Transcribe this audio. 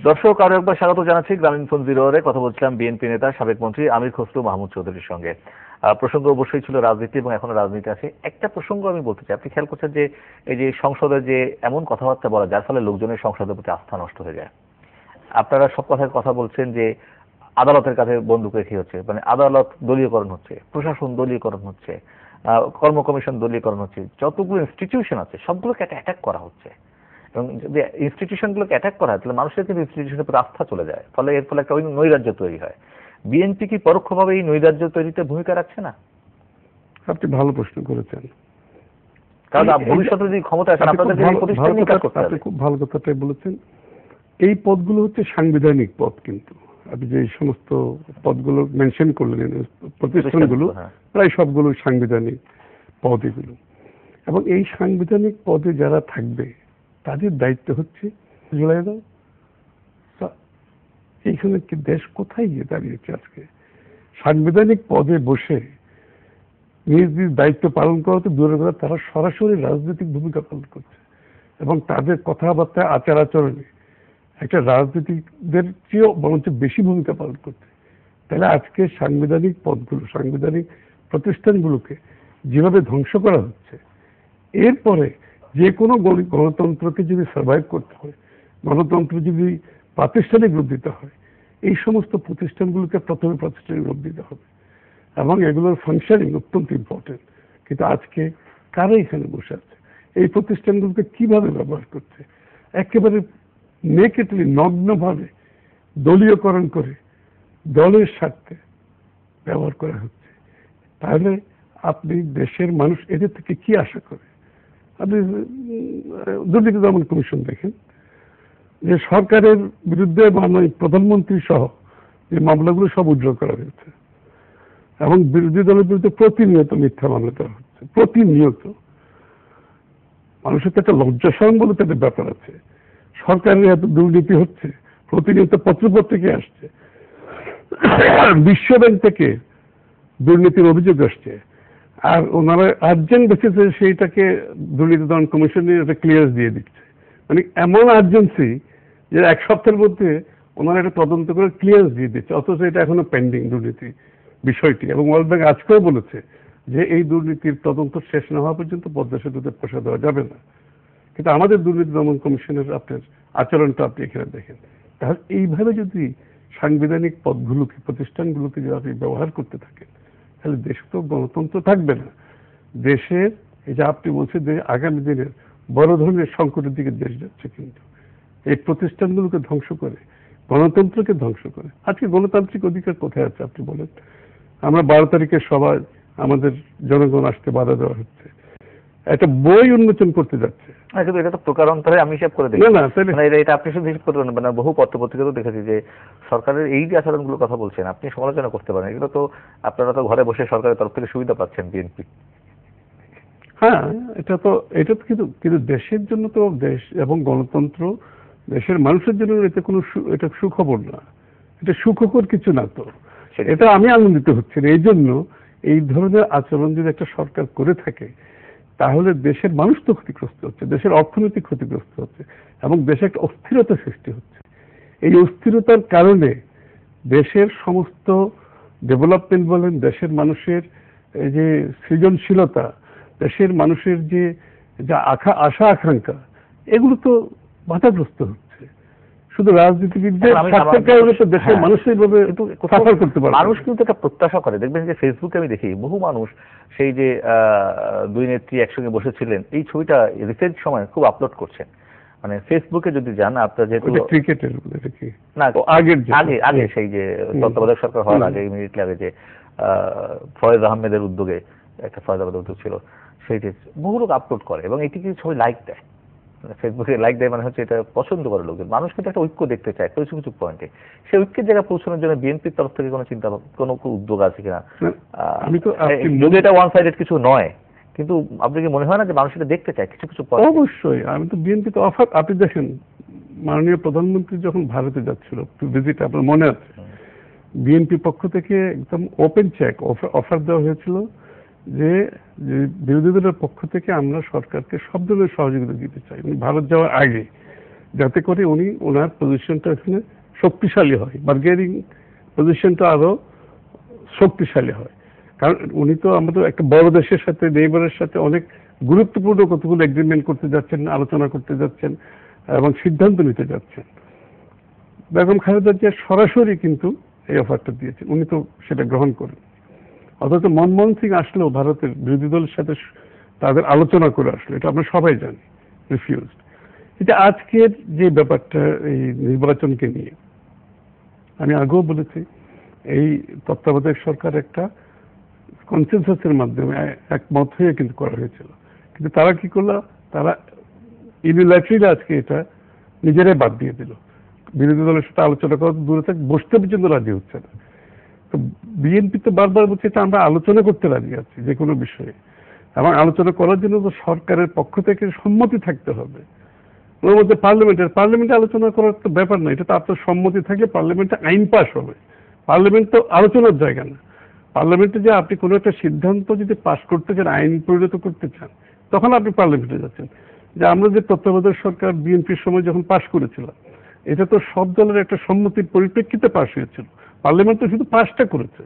দর্শক, আরো একবার স্বাগত জানাচ্ছি গ্রামীণফোন জিরো আওয়ারে। কথা বলছিলাম বিএনপি নেতা সাবেক মন্ত্রী আমির খসরু মাহমুদ চৌধুরীর সঙ্গে। প্রসঙ্গ অবশ্যই ছিল রাজনীতি এবং এখনো রাজনীতি আছে। একটা প্রসঙ্গ আমি বলতে চাই, আপনি খেয়াল করছেন যে এই যে সংসদে যে এমন কথাবার্তা বলা যার ফলে লোকজনের সংসদের প্রতি আস্থা নষ্ট হয়ে যায়। আপনারা সব কথায় কথা বলছেন যে আদালতের কাছে বন্দুক রেখে হচ্ছে, মানে আদালত দলীয়করণ হচ্ছে, প্রশাসন দলীয়করণ হচ্ছে, কর্ম কমিশন দলীয়করণ হচ্ছে, যতগুলো ইনস্টিটিউশন আছে সবগুলোকে একটা অ্যাটাক করা হচ্ছে। এবং যদি ইনস্টিটিউশনগুলোকে অ্যাটাক করা হয় তাহলে মানুষের কিন্তু ইনস্টিটিউশনের উপর আস্থা চলে যায়, ফলে এর ফলে একটা নৈরাজ্য তৈরি হয়। বিএনপি কি পরোক্ষভাবে এই নৈরাজ্য তৈরিতে ভূমিকা রাখছে না? আপনি ভালো প্রশ্ন করেছেন, কারণ ভবিষ্যতে যদি ক্ষমতা আসেন আপনাদের প্রতিষ্ঠান নিয়ে কাজ করতে হবে। খুব ভালো কথাটাই বলেছেন। এই পদগুলো হচ্ছে সাংবিধানিক পদ, কিন্তু আপনি যে সমস্ত পদগুলো মেনশন করলেন প্রতিষ্ঠানগুলো প্রায় সবগুলো সাংবিধানিক পদ এগুলো। এবং এই সাংবিধানিক পদে যারা থাকবে তাদের দায়িত্ব হচ্ছে জুলাই দাও। এইখানে কি দেশ কোথায় গিয়ে দাঁড়িয়েছে আজকে? সাংবিধানিক পদে বসে নিজ নিজ দায়িত্ব পালন করা তো দূরের কথা, তারা সরাসরি রাজনৈতিক ভূমিকা পালন করছে এবং তাদের কথাবার্তা আচার আচরণে একটা রাজনীতিকদের চেয়েও বরঞ্চ বেশি ভূমিকা পালন করছে। তাহলে আজকে সাংবিধানিক পদগুলো, সাংবিধানিক প্রতিষ্ঠানগুলোকে যেভাবে ধ্বংস করা হচ্ছে, এরপরে যে কোনো গণতন্ত্রকে যদি সার্ভাইভ করতে হয়, গণতন্ত্র যদি প্রাতিষ্ঠানিক রূপ দিতে হয়, এই সমস্ত প্রতিষ্ঠানগুলোকে প্রথমে প্রাতিষ্ঠানিক রূপ দিতে হবে এবং এগুলোর ফাংশনিং অত্যন্ত ইম্পর্টেন্ট। কিন্তু আজকে কারা এখানে বসে আছে, এই প্রতিষ্ঠানগুলোকে কিভাবে ব্যবহার করছে, একেবারে নেকেটলি নগ্নভাবে দলীয়করণ করে দলের স্বার্থে ব্যবহার করা হচ্ছে। তাহলে আপনি দেশের মানুষ এদের থেকে কি আশা করে? আপনি দুর্নীতি দমন কমিশন দেখেন, যে সরকারের বিরুদ্ধে মাননীয় প্রধানমন্ত্রী সহ যে মামলাগুলো সব উজ্জ্বল করা হয়েছে এবং বিরোধী দলের বিরুদ্ধে প্রতিনিয়ত মিথ্যা মামলা দেওয়া হচ্ছে, প্রতিনিয়ত। মানুষের তো একটা লজ্জাশরম বলে তাদের ব্যাপার আছে। সরকারের এত দুর্নীতি হচ্ছে, প্রতিনিয়ত পত্রপত্রিকায় আসছে, বিশ্বব্যাংক থেকে দুর্নীতির অভিযোগ আসছে, আর ওনারা আর্জেন্ট বেসিসে সেইটাকে দুর্নীতি দমন কমিশনে একটা ক্লিয়ারেন্স দিয়ে দিচ্ছে। মানে এমন আর্জেন্সি যে এক সপ্তাহের মধ্যে ওনারা একটা তদন্ত করে ক্লিয়ারেন্স দিয়ে দিচ্ছে, অথচ এটা এখনো পেন্ডিং দুর্নীতি বিষয়টি। এবং ওয়ার্ল্ড ব্যাংক আজকেও বলেছে যে এই দুর্নীতির তদন্ত শেষ না হওয়া পর্যন্ত পদ্মা সেতুতে পয়সা দেওয়া যাবে না। কিন্তু আমাদের দুর্নীতি দমন কমিশনের আপনার আচরণটা আপনি এখানে দেখেন। তাহলে এইভাবে যদি সাংবিধানিক পদগুলোকে, প্রতিষ্ঠানগুলোকে যদি আপনি ব্যবহার করতে থাকেন, তাহলে দেশে তো গণতন্ত্র থাকবে না। দেশের এই যে আপনি বলছেন যে আগামী দিনের বড় ধরনের সংকটের দিকে দেশ যাচ্ছে, কিন্তু এই প্রতিষ্ঠানগুলোকে ধ্বংস করে, গণতন্ত্রকে ধ্বংস করে। আজকে গণতান্ত্রিক অধিকার কোথায় আছে আপনি বলেন? আমরা 12 তারিখে সবাই আমাদের জনগণ আসতে বাধা দেওয়া হচ্ছে, একটা বই উন্মোচন করতে যাচ্ছে। কিন্তু এটা তো প্রকারান্তরে আমি হিসাব করে দেখি না, এটা আপনি শুধু হিসাব করতে পারেন না, বহু পত্রপত্রিকাতেও দেখেছি যে সরকারের এই যে আচরণগুলোর কথা বলছেন আপনি সমালোচনা করতে পারেন, এগুলো তো আপনারা তো ঘরে বসে সরকারের তরফ থেকে সুবিধা পাচ্ছেন বিএনপি। হ্যাঁ, এটা তো কিন্তু দেশের জন্য তো, দেশ এবং গণতন্ত্র দেশের মানুষের জন্য এটা কোনো এটা সুখবর না, এটা সুখকর কিছু না। তো এটা আমি আনন্দিত হচ্ছি না। এই জন্য এই ধরনের আচরণ যদি একটা সরকার করে থাকে তাহলে দেশের মানুষ তো ক্ষতিগ্রস্ত হচ্ছে, দেশের অর্থনৈতিক ক্ষতিগ্রস্ত হচ্ছে এবং দেশে একটা অস্থিরতা সৃষ্টি হচ্ছে। এই অস্থিরতার কারণে দেশের সমস্ত ডেভেলপমেন্ট বলেন, দেশের মানুষের এই যে সৃজনশীলতা, দেশের মানুষের যে আশা আকাঙ্ক্ষা, এগুলো তো বাধাগ্রস্ত হচ্ছে। শুধু রাজনীতিবিদদের স্বার্থের কারণে তো দেশের মানুষ এইভাবে সাফার করতে পারে। মানুষ কিন্তু একটা প্রত্যাশা করে, দেখবেন যে ফেসবুকে আমি দেখি বহু মানুষ সেই যে দুই নেত্রী একসঙ্গে বসেছিলেন এই ছবিটা রিসেন্ট সময় খুব আপলোড করছেন। মানে ফেসবুকে যদি যান আপনার, যেহেতু ক্রিকেটের না আগে সেই যে তত্ত্বাবধায়ক সরকার হওয়ার আগে, ইমিডিয়েটলি আগে যে ফয়েজ আহমেদের উদ্যোগে একটা ফয়েজ আহমেদের উদ্যোগ ছিল, সেইটি বহু লোক আপলোড করে এবং এটি কিছু সবাই লাইক দেয়। ফেসবুকে লাইক দেয় মানে হচ্ছে এটা পছন্দ করে লোকজন। মানুষ কিন্তু একটা ঐক্য দেখতে চায় কিছু কিছু পয়েন্টে। সেই ঐক্যের জায়গায় পৌঁছানোর জন্য বিএনপির তরফ থেকে কোনো চিন্তা, কোনো উদ্যোগ আছে কিনা? যদি এটা ওয়ান সাইডেড কিছু নয়, কিন্তু আপনি কি মনে হয় না যে মানুষ এটা দেখতে চায় কিছু কিছু পয়েন্ট? অবশ্যই। আমি তো বিএনপি তো অফার, আপনি দেখেন মাননীয় প্রধানমন্ত্রী যখন ভারতে যাচ্ছিল ভিজিট, আপনার মনে আছে, বিএনপি পক্ষ থেকে একদম ওপেন চেক অফার দেওয়া হয়েছিল যে বিরোধী দলের পক্ষ থেকে আমরা সরকারকে সব ধরনের সহযোগিতা দিতে চাই। ভারত যাওয়ার আগে যাতে করে উনি ওনার পজিশনটা এখানে শক্তিশালী হয়, বার্গেনিং পজিশনটা আরো শক্তিশালী হয়। কারণ উনি তো আমাদের একটা বড় দেশের সাথে, নেইবারের সাথে অনেক গুরুত্বপূর্ণ কতগুলো এগ্রিমেন্ট করতে যাচ্ছেন, আলোচনা করতে যাচ্ছেন এবং সিদ্ধান্ত নিতে যাচ্ছেন। বেগম খালেদা জিয়া সরাসরি কিন্তু এই অফারটা দিয়েছেন, উনি তো সেটা গ্রহণ করেন। অথচ মনমোহন সিং আসলেও ভারতের বিরোধী দলের সাথে তাদের আলোচনা করে আসলো, এটা আমরা সবাই জানি, রিফিউজড। এটা আজকের যে ব্যাপারটা এই নির্বাচনকে নিয়ে, আমি আগেও বলেছি, এই তত্ত্বাবধায়ক সরকার একটা কনসেনসাসের মাধ্যমে একমত হয়ে কিন্তু করা হয়েছিল, কিন্তু তারা কি করলো, তারা ইউনিল্যাটারালি আজকে এটা নিজেরাই বাদ দিয়ে দিল। বিরোধী দলের সাথে আলোচনা করা তো দূরে থাক, বসতে পর্যন্ত রাজি হচ্ছে না। তো বিএনপি তো বারবার বলছে এটা আমরা আলোচনা করতে রাজি আছি যে কোনো বিষয়ে, এবং আলোচনা করার জন্য তো সরকারের পক্ষ থেকে সম্মতি থাকতে হবে। ওর মধ্যে পার্লামেন্টে আলোচনা করার তো ব্যাপার না, এটা তো আপনার সম্মতি থাকলে পার্লামেন্টে আইন পাস হবে। পার্লামেন্ট তো আলোচনার জায়গা না। পার্লামেন্টে যে আপনি কোনো একটা সিদ্ধান্ত যদি পাস করতে চান, আইন পরিণত করতে চান, তখন আপনি পার্লামেন্টে যাচ্ছেন। যে আমরা যে তত্ত্বাবধায়ক সরকার বিএনপির সময় যখন পাস করেছিলাম, এটা তো সব দলের একটা সম্মতির পরিপ্রেক্ষিতে পাস হয়েছিল, পার্লামেন্ট তো শুধু পাসটা করেছে।